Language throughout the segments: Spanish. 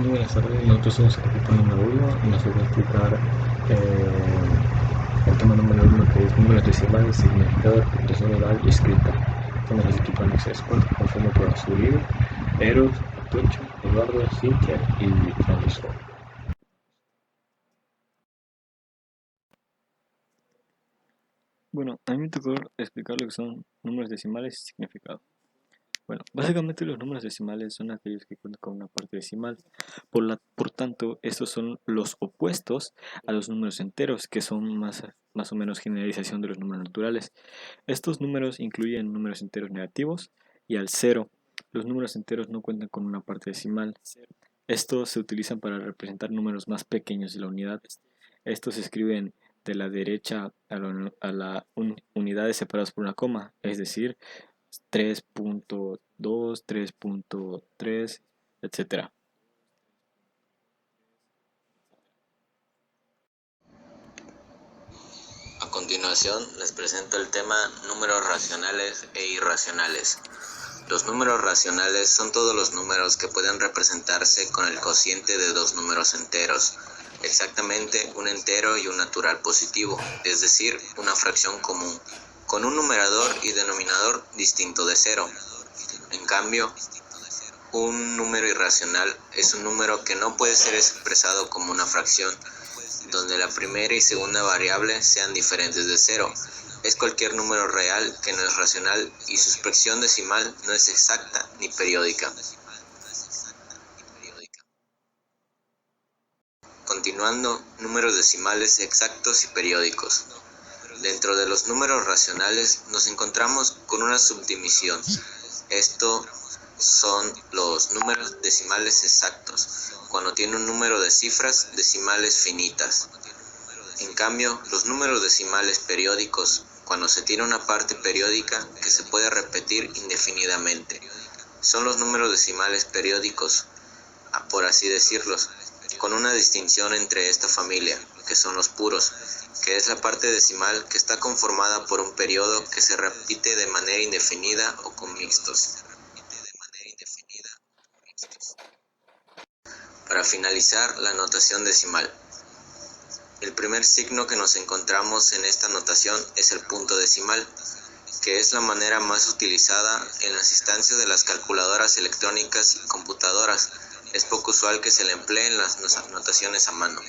Muy buenas tardes, nosotros somos el equipo número uno y nos voy a explicar el tema número uno, que es números decimales, significado, representación oral y escrita. Somos el equipo anexo Squad, conformado por Azulio, Eros, Atocho, Eduardo, Cintia y Francisco. Bueno, a mí me tocó explicar lo que son números decimales y significado. Bueno, básicamente los números decimales son aquellos que cuentan con una parte decimal. Por tanto, estos son los opuestos a los números enteros, que son más o menos generalización de los números naturales. Estos números incluyen números enteros negativos y al cero. Los números enteros no cuentan con una parte decimal. Estos se utilizan para representar números más pequeños de la unidad. Estos se escriben de la derecha a la unidades separadas por una coma, es decir, 3.2, 3.3, etc. A continuación les presento el tema números racionales e irracionales. Los números racionales son todos los números que pueden representarse con el cociente de dos números enteros, exactamente un entero y un natural positivo, es decir, una fracción común, con un numerador y denominador distinto de cero. En cambio, un número irracional es un número que no puede ser expresado como una fracción, donde la primera y segunda variable sean diferentes de cero. Es cualquier número real que no es racional y su expresión decimal no es exacta ni periódica. Continuando, números decimales exactos y periódicos. Dentro de los números racionales nos encontramos con una subdivisión. Esto son los números decimales exactos, cuando tiene un número de cifras decimales finitas. En cambio, los números decimales periódicos, cuando se tiene una parte periódica que se puede repetir indefinidamente. Son los números decimales periódicos, por así decirlos, con una distinción entre esta familia, que son los puros, que es la parte decimal que está conformada por un periodo que se repite de manera indefinida o con mixtos. Para finalizar, la notación decimal. El primer signo que nos encontramos en esta notación es el punto decimal, que es la manera más utilizada en las instancias de las calculadoras electrónicas y computadoras. Es poco usual que se le emplee en las notaciones a mano.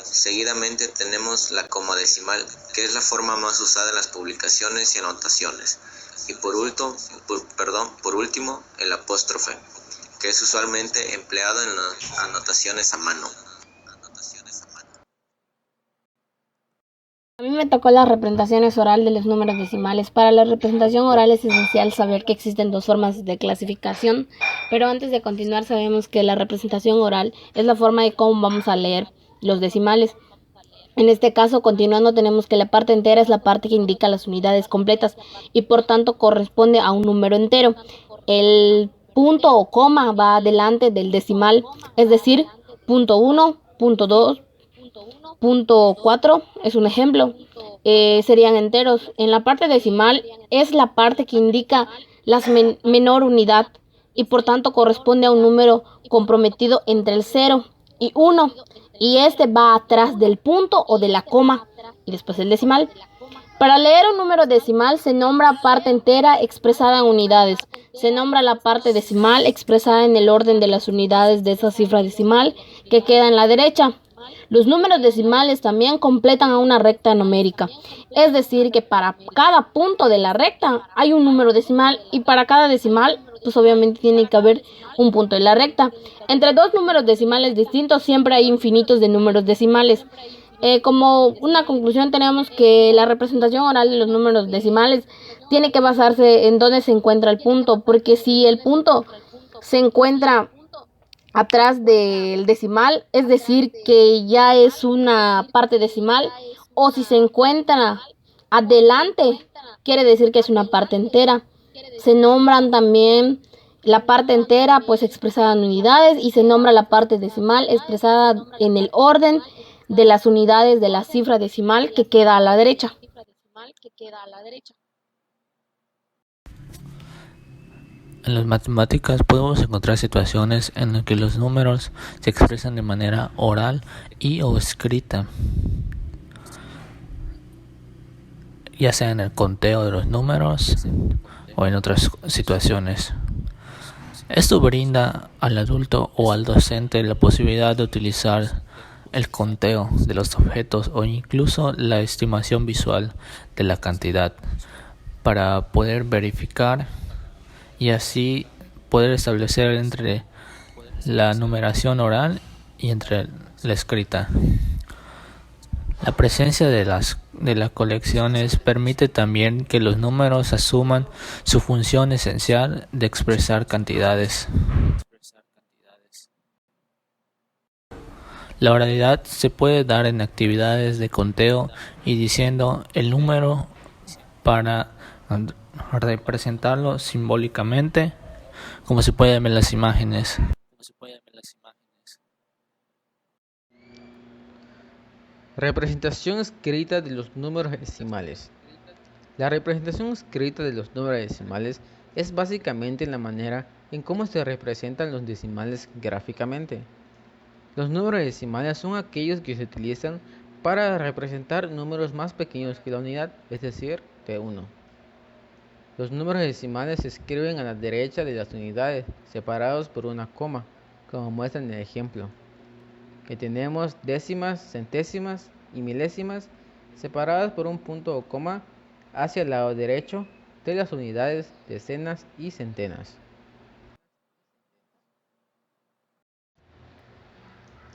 Seguidamente tenemos la coma decimal, que es la forma más usada en las publicaciones y anotaciones. Y por último, el apóstrofe, que es usualmente empleado en las anotaciones a mano. A mí me tocó las representaciones oral de los números decimales. Para la representación oral es esencial saber que existen dos formas de clasificación, pero antes de continuar sabemos que la representación oral es la forma de cómo vamos a leer los decimales. En este caso, continuando, tenemos que la parte entera es la parte que indica las unidades completas y por tanto corresponde a un número entero. El punto o coma va delante del decimal, es decir, punto 1, punto 2, punto 4 es un ejemplo. Serían enteros. En la parte decimal es la parte que indica la menor unidad y por tanto corresponde a un número comprometido entre el 0 y 1 y este va atrás del punto o de la coma y después el decimal. Para leer un número decimal se nombra parte entera expresada en unidades. Se nombra la parte decimal expresada en el orden de las unidades de esa cifra decimal que queda en la derecha. Los números decimales también completan a una recta numérica, es decir, que para cada punto de la recta hay un número decimal y para cada decimal, pues obviamente tiene que haber un punto de la recta. Entre dos números decimales distintos siempre hay infinitos de números decimales. Como una conclusión tenemos que la representación oral de los números decimales tiene que basarse en dónde se encuentra el punto, porque si el punto se encuentra atrás del decimal, es decir, que ya es una parte decimal, o si se encuentra adelante, quiere decir que es una parte entera. Se nombran también la parte entera, pues expresada en unidades, y se nombra la parte decimal expresada en el orden de las unidades de la cifra decimal que queda a la derecha. En las matemáticas podemos encontrar situaciones en las que los números se expresan de manera oral y o escrita, ya sea en el conteo de los números o en otras situaciones. Esto brinda al adulto o al docente la posibilidad de utilizar el conteo de los objetos o incluso la estimación visual de la cantidad para poder verificar y así poder establecer entre la numeración oral y entre la escrita. La presencia de las colecciones permite también que los números asuman su función esencial de expresar cantidades. La oralidad se puede dar en actividades de conteo y diciendo el número para representarlo simbólicamente, como se puede ver en las imágenes. Representación escrita de los números decimales. La representación escrita de los números decimales es básicamente la manera en cómo se representan los decimales gráficamente. Los números decimales son aquellos que se utilizan para representar números más pequeños que la unidad, es decir, de 1. Los números decimales se escriben a la derecha de las unidades, separados por una coma, como muestra en el ejemplo, que tenemos décimas, centésimas y milésimas separadas por un punto o coma hacia el lado derecho de las unidades decenas y centenas.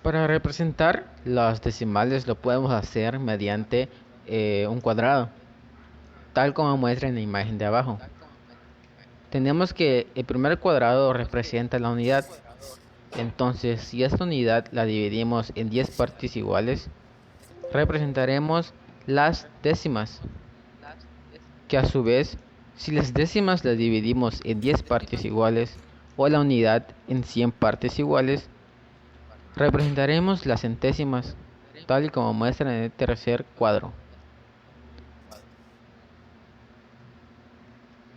Para representar los decimales lo podemos hacer mediante un cuadrado, tal como muestra en la imagen de abajo. Tenemos que el primer cuadrado representa la unidad. Entonces, si esta unidad la dividimos en 10 partes iguales, representaremos las décimas, que a su vez, si las décimas las dividimos en 10 partes iguales o la unidad en 100 partes iguales, representaremos las centésimas, tal y como muestra en el tercer cuadro.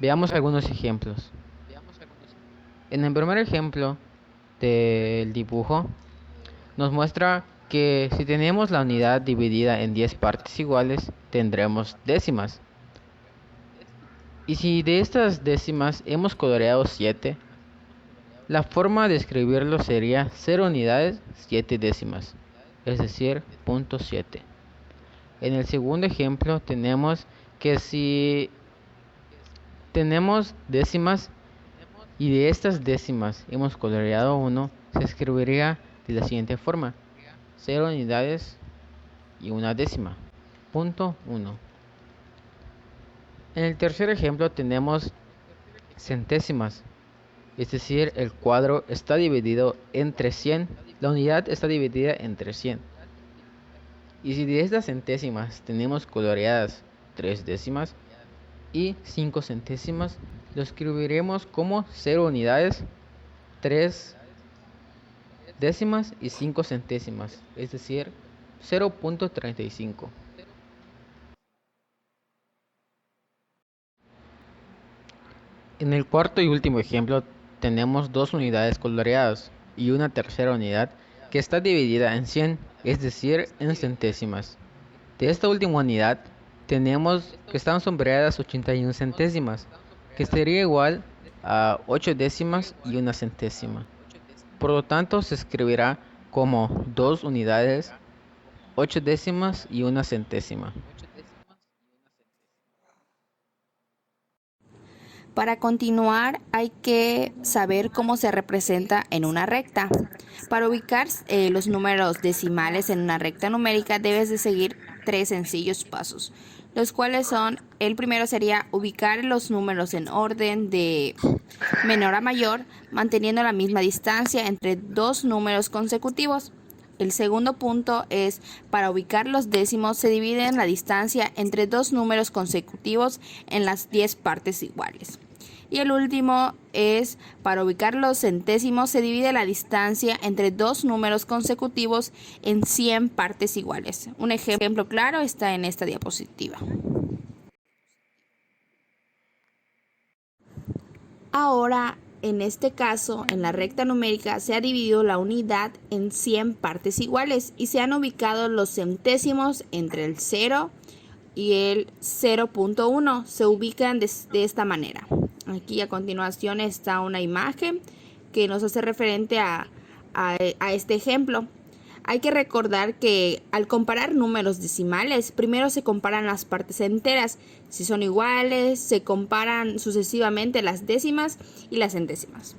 Veamos algunos ejemplos. En el primer ejemplo del dibujo, nos muestra que si tenemos la unidad dividida en 10 partes iguales, tendremos décimas. Y si de estas décimas hemos coloreado 7, la forma de escribirlo sería 0 unidades, 7 décimas, es decir, 0.7. En el segundo ejemplo tenemos que si tenemos décimas y de estas décimas hemos coloreado 1, se escribiría de la siguiente forma: 0 unidades y 1 décima, 0.1. En el tercer ejemplo tenemos centésimas, es decir, el cuadro está dividido entre 100, la unidad está dividida entre 100. Y si de estas centésimas tenemos coloreadas 3 décimas y 5 centésimas, lo escribiremos como 0 unidades, 3 décimas y 5 centésimas, es decir, 0.35. En el cuarto y último ejemplo tenemos 2 unidades coloreadas y una tercera unidad que está dividida en 100, es decir, en centésimas. De esta última unidad tenemos que están sombreadas 81 centésimas, que sería igual a 8 décimas y una centésima. Por lo tanto, se escribirá como 2 unidades, 8 décimas y una centésima. Para continuar, hay que saber cómo se representa en una recta. Para ubicar los números decimales en una recta numérica debes de seguir 3 sencillos pasos, los cuales son: el primero sería ubicar los números en orden de menor a mayor, manteniendo la misma distancia entre 2 números consecutivos. El segundo punto es: para ubicar los décimos se divide la distancia entre 2 números consecutivos en las 10 partes iguales. Y el último es: para ubicar los centésimos se divide la distancia entre 2 números consecutivos en 100 partes iguales. Un ejemplo claro está en esta diapositiva. Ahora, en este caso, en la recta numérica se ha dividido la unidad en 100 partes iguales y se han ubicado los centésimos entre el 0 y el 0.1. Se ubican de esta manera. Aquí a continuación está una imagen que nos hace referente a este ejemplo. Hay que recordar que al comparar números decimales, primero se comparan las partes enteras. Si son iguales, se comparan sucesivamente las décimas y las centésimas.